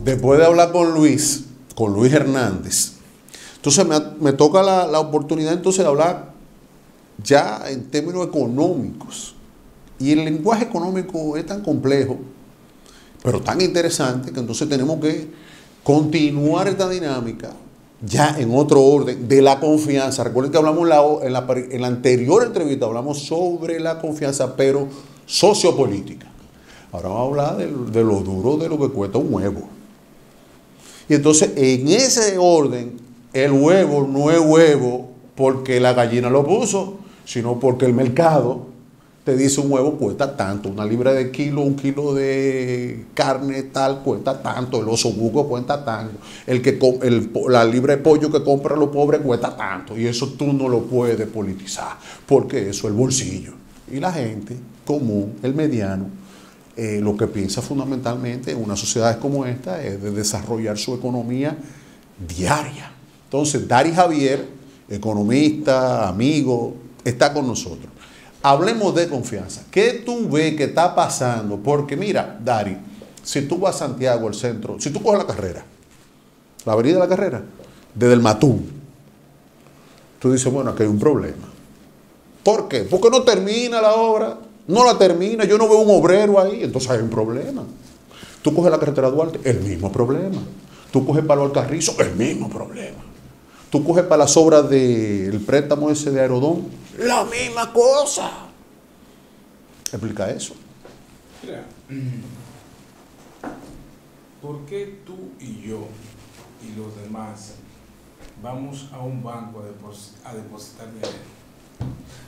después de hablar con Luis Hernández, entonces me toca la oportunidad entonces de hablar ya en términos económicos. Y el lenguaje económico es tan complejo, pero tan interesante, que entonces tenemos que continuar esta dinámica ya en otro orden de la confianza. Recuerden que hablamos en la anterior entrevista, hablamos sobre la confianza, pero sociopolítica. Ahora vamos a hablar de lo duro de lo que cuesta un huevo. Y entonces, en ese orden, el huevo no es huevo porque la gallina lo puso, sino porque el mercado te dice un huevo cuesta tanto, una libra de kilo, un kilo de carne tal cuesta tanto, el osobuco cuesta tanto, la libra de pollo que compran los pobres cuesta tanto, y eso tú no lo puedes politizar, porque eso es el bolsillo. Y la gente común, el mediano, lo que piensa fundamentalmente en una sociedad como esta es de desarrollar su economía diaria. Entonces, Dari Javier, economista, amigo, está con nosotros. Hablemos de confianza. ¿Qué tú ves que está pasando? Porque mira, Dari, si tú vas a Santiago, al centro, si tú coges la carrera, la avenida de la carrera, desde el Matún, tú dices, bueno, aquí hay un problema. ¿Por qué? Porque no termina la obra, no la termina, yo no veo un obrero ahí, entonces hay un problema. Tú coges la carretera Duarte, el mismo problema. Tú coges para los Alcarrizos, el mismo problema. Tú coges para las obras del préstamo ese de Aerodón, la misma cosa. Explica eso. Mira, ¿por qué tú y yo y los demás vamos a un banco a depositar dinero?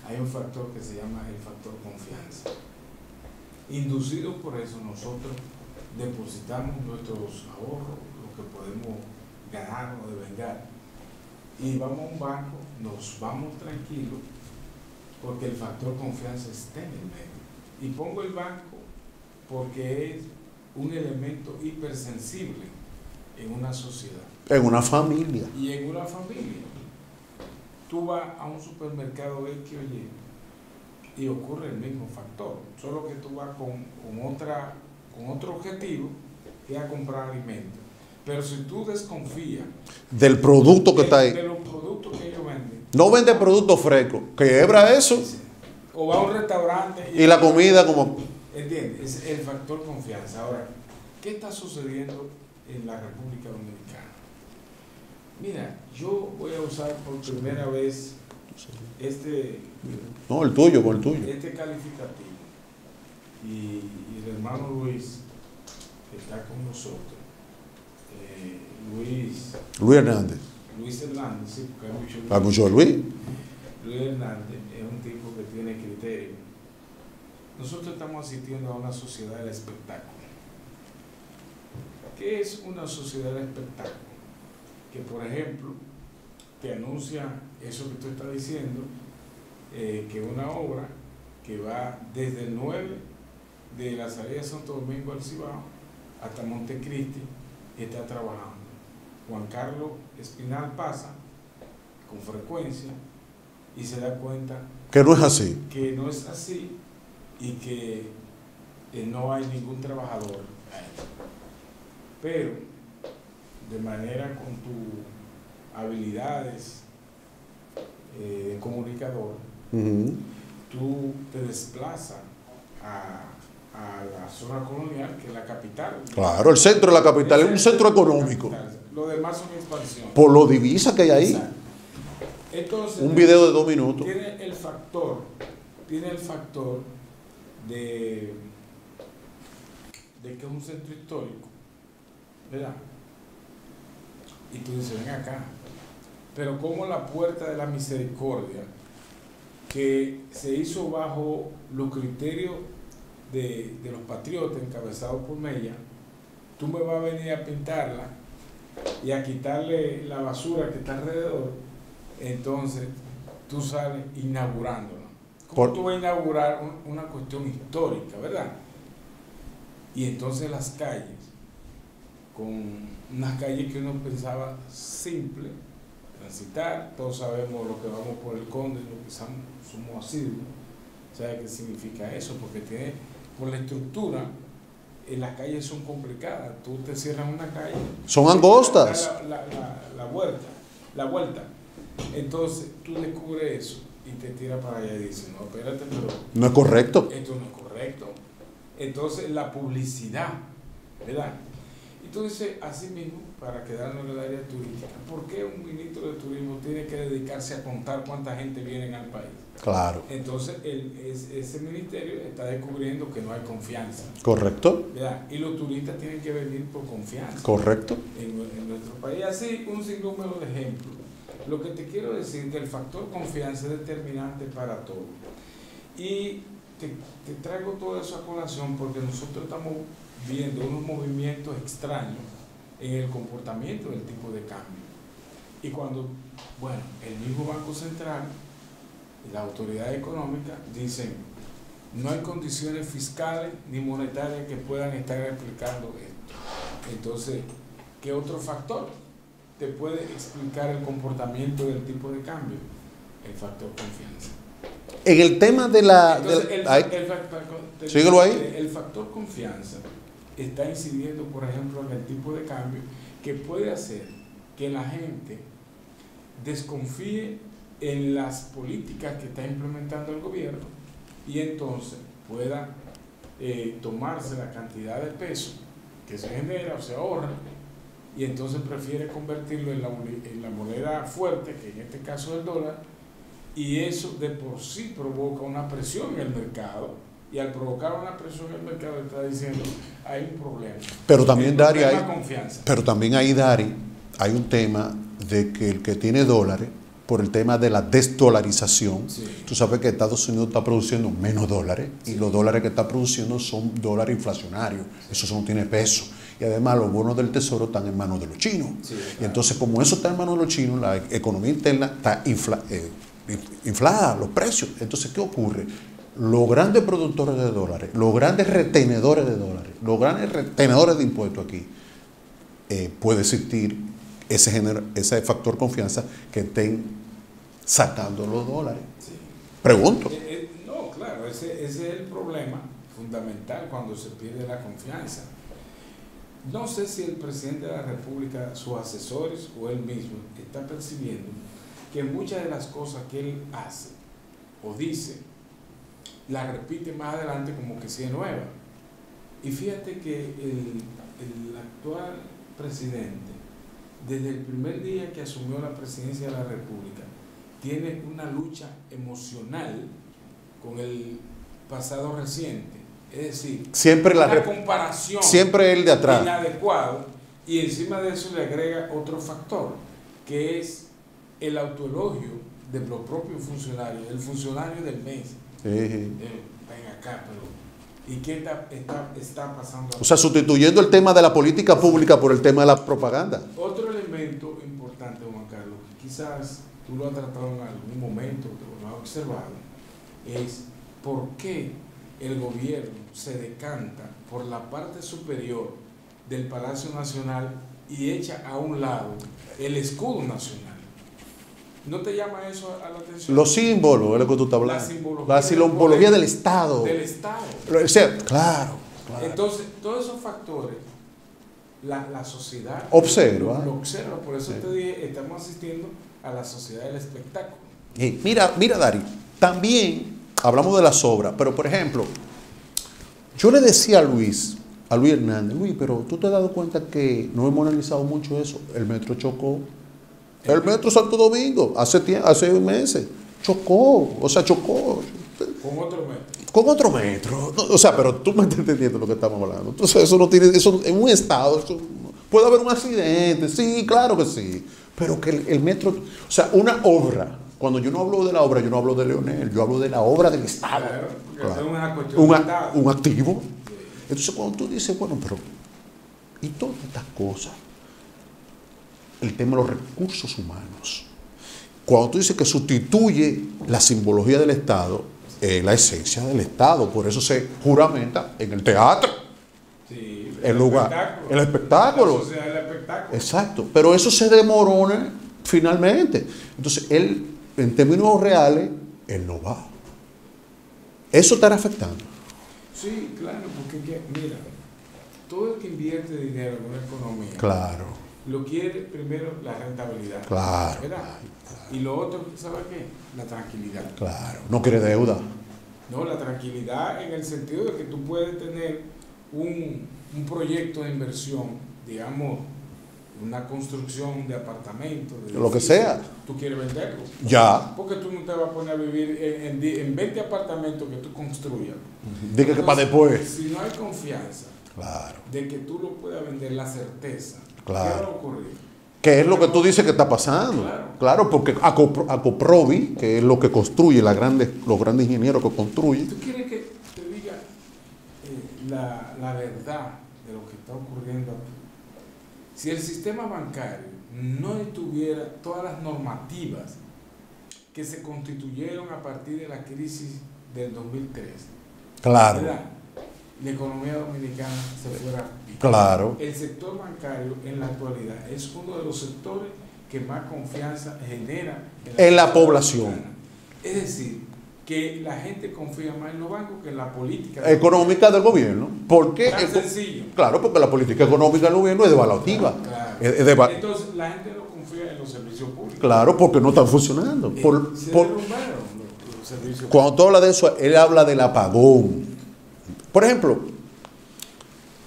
Hay un factor que se llama el factor confianza. Inducido por eso, nosotros depositamos nuestros ahorros, lo que podemos ganar o devengar, y vamos a un banco, nos vamos tranquilos, porque el factor confianza está en el medio. Y pongo el banco porque es un elemento hipersensible en una sociedad. En una familia. Y en una familia. Tú vas a un supermercado X, oye, y ocurre el mismo factor, solo que tú vas con otro objetivo, que es a comprar alimentos. Pero si tú desconfías del producto que está ahí, de los productos que ellos venden, no vende productos frescos, quebra eso. O va a un restaurante y la comida como... ¿Entiendes? Es el factor confianza. Ahora, ¿qué está sucediendo en la República Dominicana? Mira, yo voy a usar por primera vez No, el tuyo, con el tuyo. este calificativo. Y el hermano Luis, que está con nosotros, Luis Hernández. Luis Hernández, sí, porque hay mucho Luis. Hay mucho Luis. Luis Hernández es un tipo que tiene criterio. Nosotros estamos asistiendo a una sociedad del espectáculo. ¿Qué es una sociedad del espectáculo? Que, por ejemplo, te anuncia eso que tú estás diciendo, que una obra que va desde el 9 de la salida de Santo Domingo al Cibao hasta Montecristi está trabajando. Juan Carlos Espinal pasa con frecuencia y se da cuenta que no es así. Que no es así y que no hay ningún trabajador ahí. Pero de manera con tus habilidades de comunicador, tú te desplazas a la zona colonial, que es la capital. Claro, el centro de la capital es un centro económico. Lo demás son expansión. Por lo divisa que hay ahí. Exacto. Entonces, un video de 2 minutos. Tiene el factor de que es un centro histórico, ¿verdad? Y tú dices, ven acá. Pero como la Puerta de la Misericordia, que se hizo bajo los criterios de los patriotas encabezados por Mella, tú me vas a venir a pintarla y a quitarle la basura que está alrededor, entonces tú sales inaugurándola. ¿Cómo tú vas a inaugurar una cuestión histórica, verdad? Y entonces las calles, con unas calles que uno pensaba simple, transitar, todos sabemos lo que vamos por el Conde, lo que somos asiduos, ¿sabes qué significa eso? Porque tiene, por la estructura, las calles son complicadas. Tú te cierras una calle. Son angostas. La vuelta. Entonces tú descubres eso y te tiras para allá y dices, no, espérate, pero No es correcto. esto no es correcto. Entonces la publicidad, ¿verdad? Entonces, así mismo, para quedarnos en el área turística, ¿por qué un ministro de turismo tiene que dedicarse a contar cuánta gente viene al país? Claro. Entonces, ese ministerio está descubriendo que no hay confianza. Correcto. ¿Verdad? Y los turistas tienen que venir por confianza. Correcto. En nuestro país. Así, un sinnúmero de ejemplos. Lo que te quiero decir es que el factor confianza es determinante para todo. Y te traigo todo eso a colación porque nosotros estamos viendo unos movimientos extraños en el comportamiento del tipo de cambio. Y cuando, bueno, el mismo Banco Central y las autoridades económicas dicen, no hay condiciones fiscales ni monetarias que puedan estar explicando esto. Entonces, ¿qué otro factor te puede explicar el comportamiento del tipo de cambio? El factor confianza. En el tema de la... Entonces, síguelo ahí. El factor confianza está incidiendo, por ejemplo, en el tipo de cambio que puede hacer que la gente desconfíe en las políticas que está implementando el gobierno y entonces pueda tomarse la cantidad de peso que se genera o se ahorra y entonces prefiere convertirlo en la moneda fuerte, que en este caso es el dólar, y eso de por sí provoca una presión en el mercado. Y al provocar una presión en el mercado está diciendo, hay un problema. Pero también, Dari, hay un tema de que el que tiene dólares, por el tema de la desdolarización, sí. Tú sabes que Estados Unidos está produciendo menos dólares, sí. Y los dólares que está produciendo son dólares inflacionarios, eso no tiene peso. Y además los bonos del tesoro están en manos de los chinos. Sí, claro. Y entonces, como eso está en manos de los chinos, la economía interna está inflada, los precios. Entonces, ¿qué ocurre? Los grandes productores de dólares, los grandes retenedores de dólares, los grandes retenedores de impuestos aquí, puede existir ese factor confianza que estén sacando los dólares. Sí. Pregunto. No, claro, ese es el problema fundamental cuando se pierde la confianza. No sé si el presidente de la República, sus asesores o él mismo está percibiendo que muchas de las cosas que él hace o dice la repite más adelante como que si es nueva. Y fíjate que el actual presidente, desde el primer día que asumió la presidencia de la República, tiene una lucha emocional con el pasado reciente. Es decir, siempre una comparación, siempre el de atrás, inadecuado, y encima de eso le agrega otro factor, que es el autoelogio de los propios funcionarios, el funcionario del mes. Sí. Ven acá, pero ¿y qué está pasando? O sea, sustituyendo el tema de la política pública por el tema de la propaganda. Otro elemento importante, Juan Carlos, quizás tú lo has tratado en algún momento, lo has observado, es por qué el gobierno se decanta por la parte superior del Palacio Nacional y echa a un lado el escudo nacional. ¿No te llama eso a la atención? Los símbolos, es lo que tú estás hablando. La simbología del Estado. Del Estado. O sea, claro. Entonces, todos esos factores, la sociedad observa. Lo observa. Por eso te dije, estamos asistiendo a la sociedad del espectáculo. Mira, Dari, también hablamos de las obras, pero por ejemplo, yo le decía a Luis Hernández, Luis, pero tú te has dado cuenta que no hemos analizado mucho eso. El metro chocó. El metro Santo Domingo, hace meses, chocó. Con otro metro. Con otro metro. No, o sea, pero tú me estás entendiendo lo que estamos hablando. Entonces, eso no tiene, eso en un estado, puede haber un accidente, sí, claro que sí. Pero que el metro, o sea, una obra, cuando yo no hablo de la obra, yo no hablo de Leonel, yo hablo de la obra del Estado. Claro, es una cuestión de Estado. Un activo. Entonces, cuando tú dices, bueno, pero, ¿y todas estas cosas? El tema de los recursos humanos. Cuando tú dices que sustituye la simbología del Estado, la esencia del Estado, por eso se juramenta en el teatro, sí, el lugar, el espectáculo. La sociedad del espectáculo. Exacto, pero eso se demorona finalmente. Entonces, él, en términos reales, él no va. Eso estará afectando. Sí, claro, porque mira, todo el que invierte dinero en una economía, Claro, lo quiere primero la rentabilidad. claro, ¿Verdad? Y lo otro, ¿sabes qué? La tranquilidad. claro. No quiere deuda. No, la tranquilidad en el sentido de que tú puedes tener un proyecto de inversión, digamos, una construcción de apartamentos, de Lo que edificios, sea. tú quieres venderlo. Ya. Porque tú no te vas a poner a vivir en 20 apartamentos que tú construyas. Diga que para después. Si no hay confianza Claro, de que tú lo puedas vender, la certeza, Claro. ¿qué va a ocurrir? ¿qué es lo que tú dices que está pasando? Claro. Claro, porque Acoprovi, que es lo que construye, los grandes ingenieros que construyen, ¿Tú quieres que te diga la verdad de lo que está ocurriendo aquí? Si el sistema bancario no tuviera todas las normativas que se constituyeron a partir de la crisis del 2003, claro, ¿verdad? La economía dominicana se fuera a pique. claro, El sector bancario en la actualidad es uno de los sectores que más confianza genera en la sociedad población. dominicana. Es decir, que la gente confía más en los bancos que en la política Económica del gobierno. ¿Por qué? Tan sencillo. Claro, porque la política económica del gobierno es devaluativa. Claro. Entonces la gente no confía en los servicios públicos. Claro, porque no están funcionando. Se Por- derrumbaron los servicios Cuando tú hablas de eso, él habla del apagón. Por ejemplo,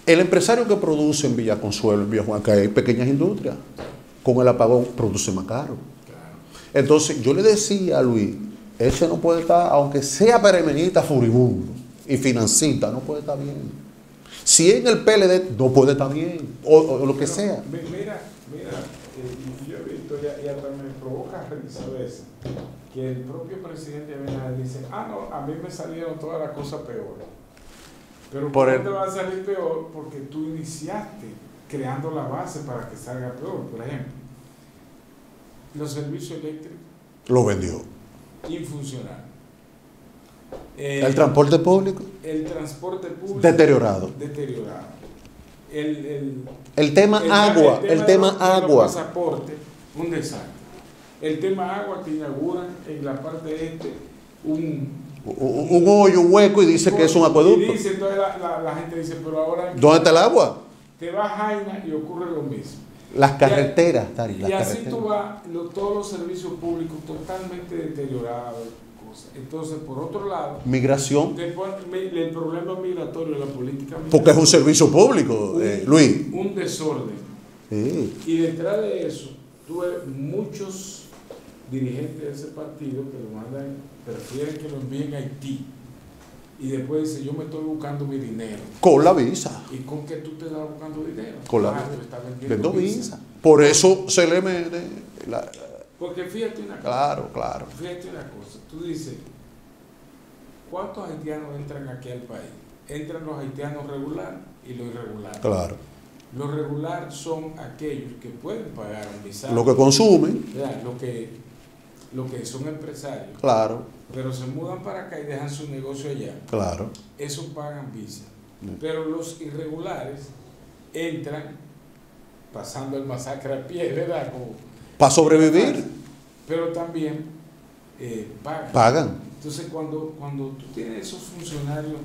el empresario que produce en Villa Consuelo, en Villa Juan, que hay pequeñas industrias, con el apagón produce más caro. públicos. Claro. Entonces, yo le decía a Luis, ese no puede estar, aunque sea peremenita furibundo y financista, no puede estar bien. Si en el PLD, no puede estar bien, o lo que Pero, sea. Mira, yo he visto y hasta me provoca risa a veces que el propio presidente Abinader dice, no, a mí me salieron todas las cosas peores. Pero Por ¿cómo el- te va a salir peor? Porque tú iniciaste creando la base para que salga peor. Por ejemplo, los servicios eléctricos Lo vendió. infuncionales. El transporte público, El transporte público deteriorado. deteriorado. El tema agua, el tema de los agua. pasaportes, un desastre. El tema agua que inauguran en la parte este Un hoyo, un hueco y dice que es un Y acueducto. dice, entonces la gente dice, pero ahora ¿Dónde está el agua? te vas a Jaina y ocurre lo mismo. Las carreteras, Tari, Y las así carreteras. tú vas, todos los servicios públicos totalmente deteriorados. Cosas. Entonces, por otro lado, Migración, el problema migratorio, la política migratoria, porque es un servicio público, Luis. un desorden. Sí. Y detrás de eso, tuve muchos dirigentes de ese partido que lo mandan, prefieren que lo envíen a Haití. Y después dice, yo me estoy buscando mi dinero. Con la visa. ¿Y con qué tú te estás buscando dinero? Con la tú estás vendiendo vendo visa. Por eso se le mete. Porque fíjate una cosa. Claro, claro. Fíjate una cosa. Tú dices, ¿cuántos haitianos entran aquí al país? Entran los haitianos regulares y los irregulares. Claro. Los regulares son aquellos que pueden pagar un visado. Lo que consumen, ¿Verdad? Lo que son empresarios, claro, pero se mudan para acá y dejan su negocio allá. claro. Esos pagan visa. Bien. Pero los irregulares entran pasando el masacre a pie, ¿verdad? Para sobrevivir, Pero también pagan. pagan. Entonces, cuando tú tienes esos funcionarios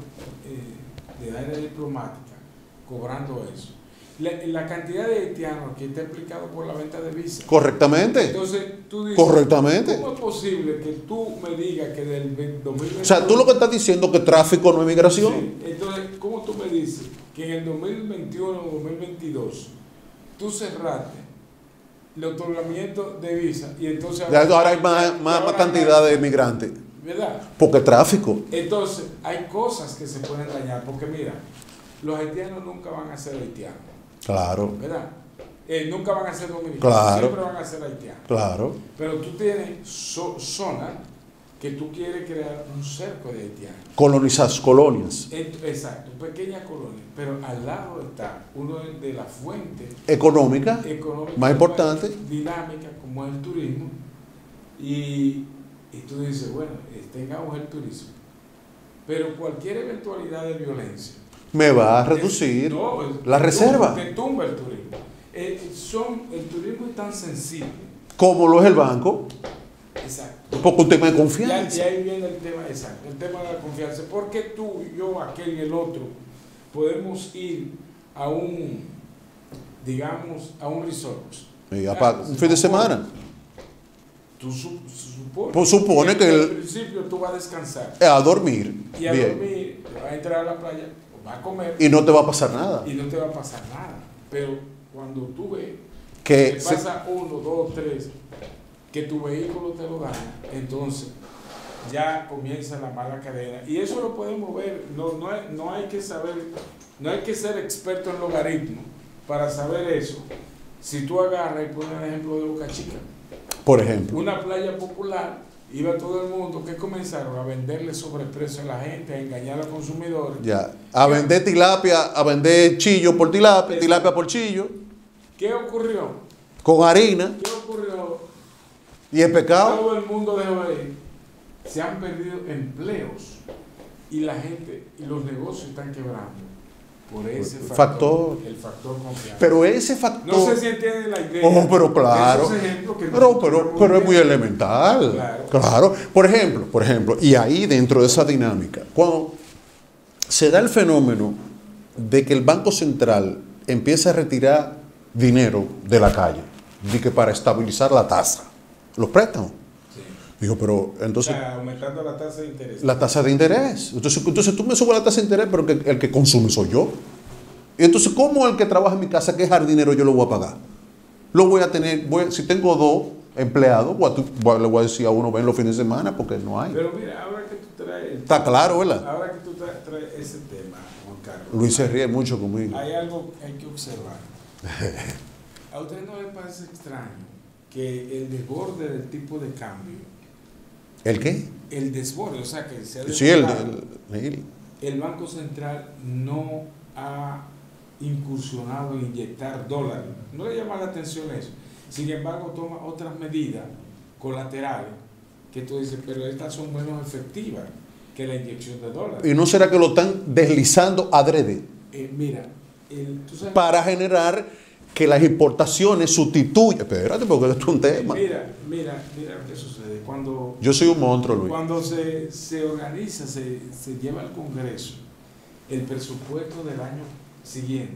de área diplomática cobrando eso, la cantidad de haitianos que está implicado por la venta de visas. Correctamente. Entonces, tú dices, Correctamente. ¿cómo es posible que tú me digas que del 2021... O sea, tú lo que estás diciendo que tráfico no es migración. Sí, entonces, ¿cómo tú me dices que en el 2021 o 2022 tú cerraste el otorgamiento de visa y entonces... Ya ahora hay más cantidad de migrantes. ¿Verdad? Porque tráfico. Entonces, hay cosas que se pueden dañar, porque mira, los haitianos nunca van a ser haitianos, Claro, ¿verdad? Nunca van a ser dominicanos, Claro. siempre van a ser haitianos. claro. Pero tú tienes zonas que tú quieres crear un cerco de haitianos. Colonias. Exacto, pequeñas colonias, pero al lado está uno de las fuentes Económica, económicas más importante. dinámicas como es el turismo, y tú dices, bueno, tengamos el turismo, pero cualquier eventualidad de violencia Me va a reducir la reserva. te tumba el turismo. El turismo es tan sensible. Como lo es el banco. Exacto. Porque un tema de Y confianza. ahí viene el tema, exacto, el tema de la confianza. Porque tú, yo, aquel y el otro podemos ir a un, digamos, a un resort. Un fin de semana. Tú supones, Pues supone que al principio tú vas a descansar. A dormir. Y a Bien. dormir, te vas a entrar a la playa, vas a comer. Y no te va a pasar nada. Y no te va a pasar nada. Pero cuando tú ves Que que pasa 1, 2, 3, que tu vehículo te lo daña, entonces ya comienza la mala cadena. Y eso lo podemos ver. No hay que saber, no hay que ser experto en logaritmos para saber eso. Si tú agarras y pones el ejemplo de Boca Chica. Por ejemplo. Una playa popular, iba todo el mundo, que comenzaron a venderle sobreprecio a la gente, a engañar a los consumidores. Ya. A vender tilapia, a vender chillo por tilapia, tilapia por chillo. ¿Qué ocurrió? Con harina. ¿Qué ocurrió? Y el pecado. Todo el mundo dejó de ir. Se han perdido empleos y la gente y los negocios están quebrando por ese factor. El factor confianza. Pero ese factor. No sé si entiende la idea. Oh, pero claro. Esos ejemplos que Pero es muy elemental. Claro. Claro. Por ejemplo, y ahí dentro de esa dinámica, cuando se da el fenómeno de que el Banco Central empieza a retirar dinero de la calle, de que para estabilizar la tasa, los préstamos. Sí. Digo, pero entonces. O sea, aumentando la tasa de interés. La tasa de interés. Entonces tú me subes la tasa de interés, pero el que consume soy yo. Y entonces, ¿cómo el que trabaja en mi casa, que es jardinero, yo lo voy a pagar? Lo voy a tener, si tengo 2 empleados, le voy a decir a uno, ven los fines de semana, porque no hay. Pero mira, ahora que tú traes. Está claro, ¿verdad? Ahora que tú traes ese tema, Juan Carlos. Luis se ríe mucho conmigo. Hay algo que hay que observar. ¿A usted no le parece extraño que el desborde del tipo de cambio, ¿El qué? el desborde, o sea, que se ha Sí, el Banco Central no ha incursionado en inyectar dólares? No le llama la atención eso. Sin embargo, toma otras medidas colaterales que tú dices, pero estas son menos efectivas que la inyección de dólares. ¿Y no será que lo están deslizando adrede? Mira, ¿tú sabes? Para generar que las importaciones sustituyan. Espérate, porque esto es un tema. Mira qué sucede. Cuando Yo soy un monstruo, Luis. Cuando se organiza, se lleva al Congreso el presupuesto del año siguiente,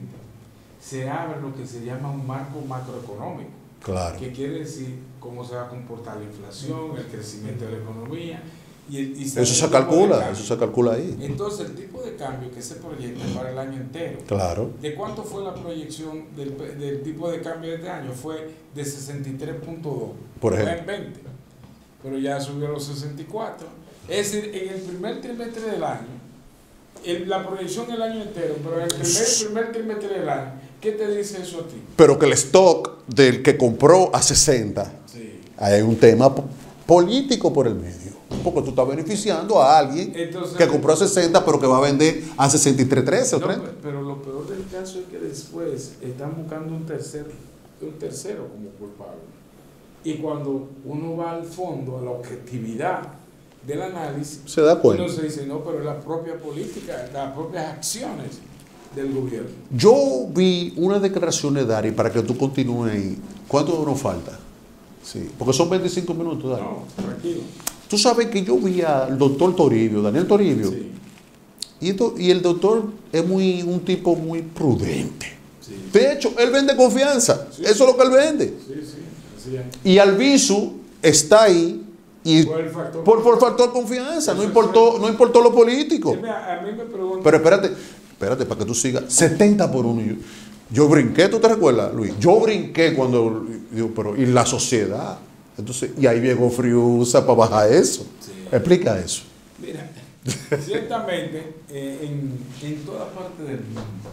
se abre lo que se llama un marco macroeconómico. Claro. Que quiere decir cómo se va a comportar la inflación, el crecimiento de la economía. Eso se calcula ahí. Entonces, el tipo de cambio que se proyecta para el año entero. Claro. ¿De cuánto fue la proyección del tipo de cambio de este año? Fue de 63.2. Por ejemplo. Fue en 20. Pero ya subió a los 64. Es decir, en el primer trimestre del año, la proyección del año entero, pero en el primer trimestre del año, ¿qué te dice eso a ti? Pero que el stock del que compró a 60, sí. Hay un tema político por el medio. Porque tú estás beneficiando a alguien que compró a 60, pero que va a vender a 63.13 o 30. Pero lo peor del caso es que después están buscando un tercero como culpable. Y cuando uno va al fondo, a la objetividad del análisis, se da cuenta. Uno se dice, no, pero es la propia política, las propias acciones del gobierno. Yo vi una declaración de Dari, para que tú continúes ahí. ¿Cuánto nos falta? Sí, porque son 25 minutos, Dari. No, tranquilo. Tú sabes que yo vi al doctor Toribio, Daniel Toribio, sí. y el doctor es un tipo muy prudente. Sí. De hecho, él vende confianza. Sí. Eso es lo que él vende. Sí, así es. Y Albizu está ahí y por factor confianza. No importó lo político. A mí me preguntan. Pero espérate, para que tú sigas. 70 por 1. Yo brinqué, ¿tú te recuerdas, Luis? Yo brinqué cuando digo, pero ¿y la sociedad? Entonces, y ahí llegó Friusa para bajar eso. Sí. Explica eso. Mira, ciertamente, en toda parte del mundo,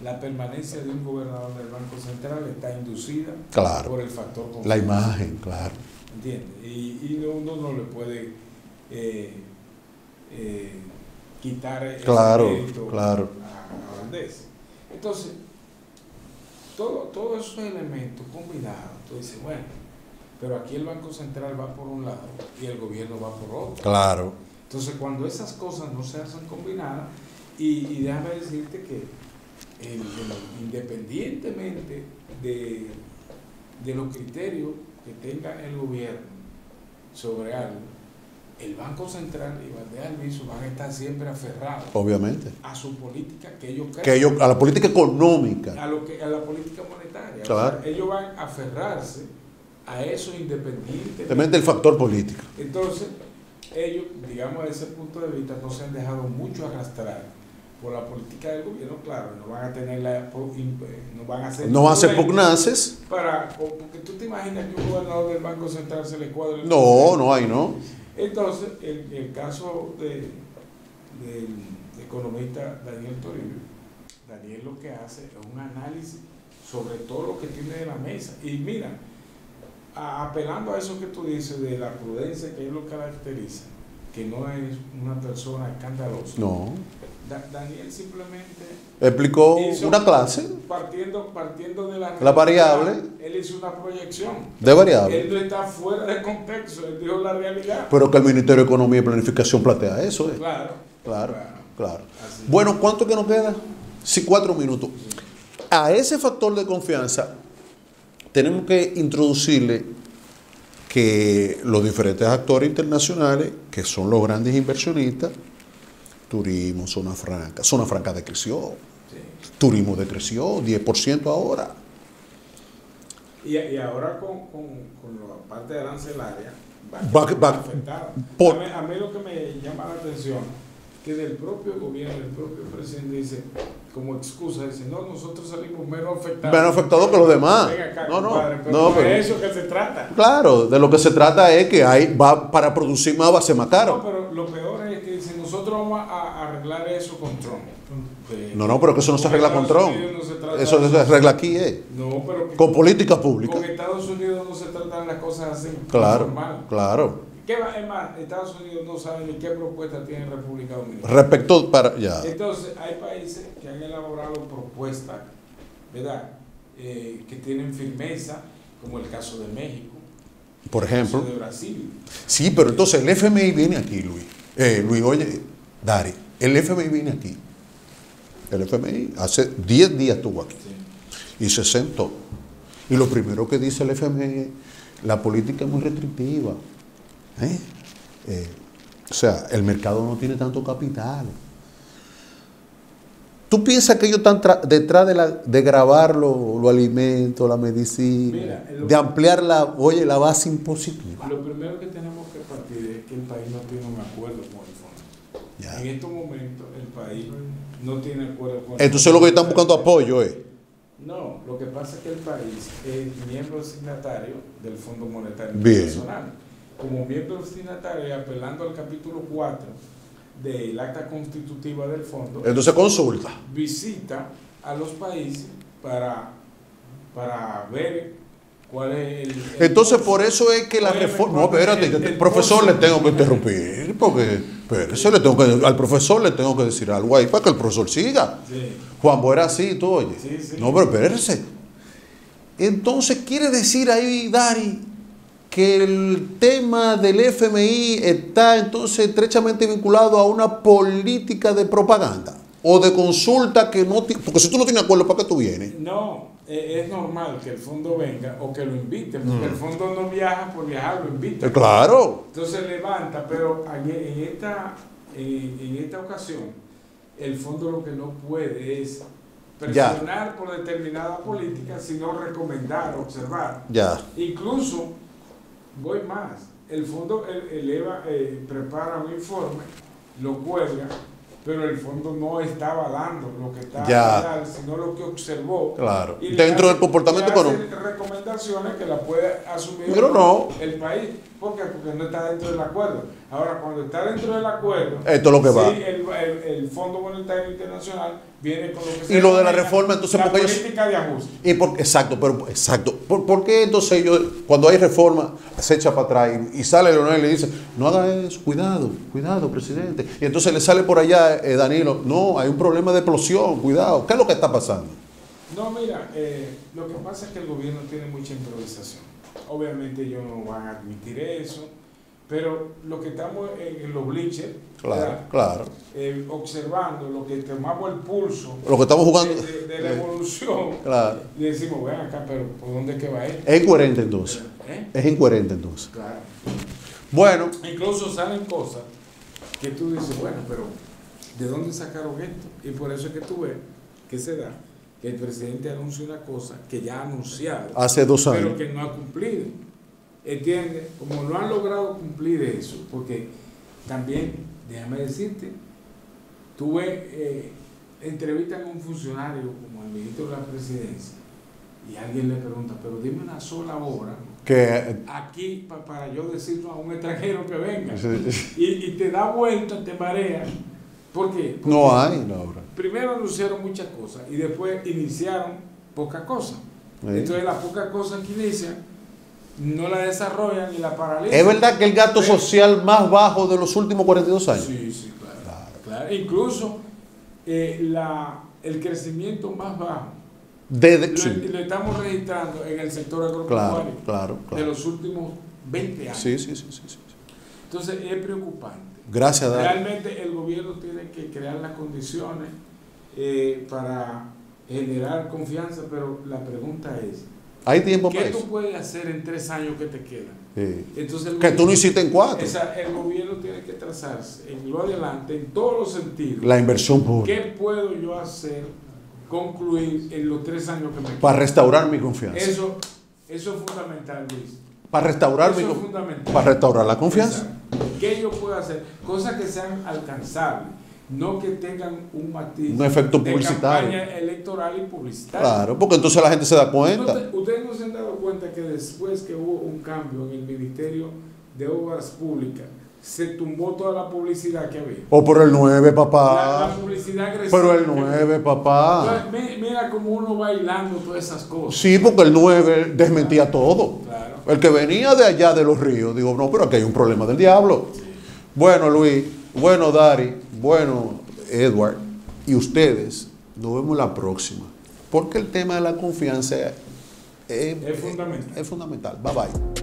la permanencia de un gobernador del Banco Central está inducida por el factor confianza. La imagen, claro. ¿Entiendes? Y uno no le puede quitar el mérito a Valdés. Entonces, todos esos elementos combinados, tú dices, bueno, pero aquí el Banco Central va por un lado y el gobierno va por otro. Claro. Entonces, cuando esas cosas no se hacen combinadas, y déjame decirte que independientemente de los criterios que tenga el gobierno sobre algo, el Banco Central y Valdés Albizu van a estar siempre aferrados, obviamente, a su política que ellos creen, que ellos, a la política económica, a la política monetaria. claro. O sea, ellos van a aferrarse a eso independientemente del factor político. Entonces, ellos, digamos, desde ese punto de vista, no se han dejado mucho arrastrar por la política del gobierno. Claro, no van a tener no van a ser pugnaces. Porque tú te imaginas que un gobernador del Banco Central se le cuadre. No hay, ¿no? Entonces, el caso del economista Daniel Toribio, Daniel lo que hace es un análisis sobre todo lo que tiene de la mesa. Y mira, apelando a eso que tú dices de la prudencia que él lo caracteriza, que no es una persona escandalosa. No. Daniel simplemente explicó una clase. Partiendo de la variable. Él hizo una proyección. De variable. Él no está fuera de contexto, él dijo la realidad. Pero que el Ministerio de Economía y Planificación plantea eso. Claro. Bueno, ¿cuánto que nos queda? Sí, 4 minutos. A ese factor de confianza tenemos que introducirle que los diferentes actores internacionales, que son los grandes inversionistas, turismo, zona franca decreció, sí. Turismo decreció, 10% ahora. Y ahora con la parte arancelaria va afectada. A mí lo que me llama la atención, que del propio gobierno, el propio presidente dice, como excusa, dice, no, nosotros salimos menos afectados que los demás. Acá, no, pero de eso que se trata. Claro, de lo que se trata es que para producir más va a ser más caro. No, pero lo peor es que dicen, nosotros vamos a arreglar eso con Trump. No, pero que eso no se arregla con Trump. Eso se arregla aquí, No, pero con políticas públicas. Con Estados Unidos no se tratan las cosas así. Claro, normal. claro. Es más, Estados Unidos no sabe ni qué propuesta tiene República Dominicana. Respecto para ya. Entonces, hay países que han elaborado propuestas, ¿verdad? Que tienen firmeza, como el caso de México, por ejemplo. el caso de Brasil. Sí, pero entonces el FMI viene aquí, Luis. Oye, Dari, el FMI viene aquí. El FMI hace 10 días estuvo aquí. Sí. Y se sentó. Y lo primero que dice el FMI, la política es muy restrictiva. O sea, el mercado no tiene tanto capital. ¿Tú piensas que ellos están detrás de grabar los alimentos, la medicina, mira, de ampliar la base impositiva? Lo primero que tenemos que partir es que el país no tiene un acuerdo con el fondo. Ya. En estos momentos el país no tiene acuerdo con el fondo. Entonces lo que están buscando apoyo es. No, lo que pasa es que el país es miembro signatario del Fondo Monetario Internacional. Como miembro signatario y apelando al capítulo 4 del acta constitutiva del fondo, entonces consulta, visita a los países para ver cuál es el entonces curso. Por eso es que la reforma, no, espérate, el profesor le tengo que interrumpir, porque al profesor le tengo que decir algo ahí para que el profesor siga. Sí. Juan, vos eras así, tú oye. Sí. No, pero espérese. Entonces quiere decir ahí, Dari, que el tema del FMI está entonces estrechamente vinculado a una política de propaganda o de consulta que no... Porque si tú no tienes acuerdo, ¿para qué tú vienes? No, es normal que el fondo venga o que lo invite, porque el fondo no viaja por viajar, lo invita. Claro. Entonces levanta, pero en esta ocasión, el fondo lo que no puede es presionar por determinada política, sino recomendar, observar. Incluso, voy más, el fondo prepara un informe, lo cuelga, pero el fondo no está avalando lo que está real, sino lo que observó. Claro. Y dentro del comportamiento económico. Recomendaciones que la puede asumir el país. ¿Por qué? Porque no está dentro del acuerdo. Ahora, cuando está dentro del acuerdo, esto es lo que va. El Fondo Monetario Internacional viene con lo que se y lo de la reforma, entonces, la política de ajuste. Exacto. ¿Por qué entonces ellos, cuando hay reforma, se echa para atrás y sale Leonel y le dice, no haga eso, cuidado, presidente? Y entonces le sale por allá Danilo, no, hay un problema de explosión, cuidado. ¿Qué es lo que está pasando? No, mira, lo que pasa es que el gobierno tiene mucha improvisación. Obviamente ellos no van a admitir eso, pero lo que estamos en los bleachers, claro. Observando, lo que tomamos el pulso, lo que estamos jugando de la evolución, y decimos, ven acá, pero ¿por dónde que va esto? Es incoherente entonces. Es incoherente entonces. Claro. Bueno, Incluso salen cosas que tú dices, bueno, pero ¿de dónde sacaron esto? Y por eso es que tú ves que se da que el presidente anuncia una cosa que ya ha anunciado, hace 2 años. pero que no ha cumplido. ¿Entiendes? Como no han logrado cumplir eso, porque también, déjame decirte, tuve entrevistan a un funcionario como el ministro de la presidencia y alguien le pregunta, pero dime una sola obra Que aquí para yo decirlo a un extranjero que venga. Sí. Y te da vuelta, te marea. ¿Por qué? Porque no hay la obra. primero anunciaron muchas cosas y después iniciaron pocas cosas. Sí. Entonces las pocas cosas que inician no la desarrollan y la paralizan. ¿Es verdad que el gasto Pero- social más bajo de los últimos 42 años? Sí, sí, claro. Incluso el crecimiento más bajo Sí. lo estamos registrando en el sector Claro, agropecuario claro, de claro. los últimos 20 años. Sí. Entonces es preocupante. Gracias, Dari. Realmente el gobierno tiene que crear las condiciones para generar confianza, pero la pregunta es, Hay tiempo ¿qué para tú eso. puedes hacer en 3 años que te quedan? Sí. Entonces, Que tú no hiciste en 4. el gobierno tiene que trazarse en lo adelante, en todos los sentidos. La inversión pública. ¿Qué puedo yo hacer, concluir en los 3 años que me quedan? Para restaurar mi confianza. Eso es fundamental, Luis. Para restaurar Eso mi es confianza. fundamental. Para restaurar la confianza. Exacto. ¿Qué yo puedo hacer? Cosas que sean alcanzables, no que tengan un matiz Un efecto de publicitario. campaña electoral y publicitaria. Claro, porque entonces la gente se da cuenta. Ustedes no se han dado cuenta que después que hubo un cambio en el Ministerio de Obras Públicas, se tumbó toda la publicidad que había. O por el 9, La papá. publicidad agresiva. Pero el 9, papá. Entonces, mira como uno bailando todas esas cosas. Sí, porque el 9 desmentía todo. Claro. El que venía de allá de los ríos, digo, no, pero aquí hay un problema del diablo. Bueno, Luis, bueno, Dari, bueno, Edward, y ustedes, nos vemos la próxima. Porque el tema de la confianza Es fundamental. Es fundamental. Bye bye.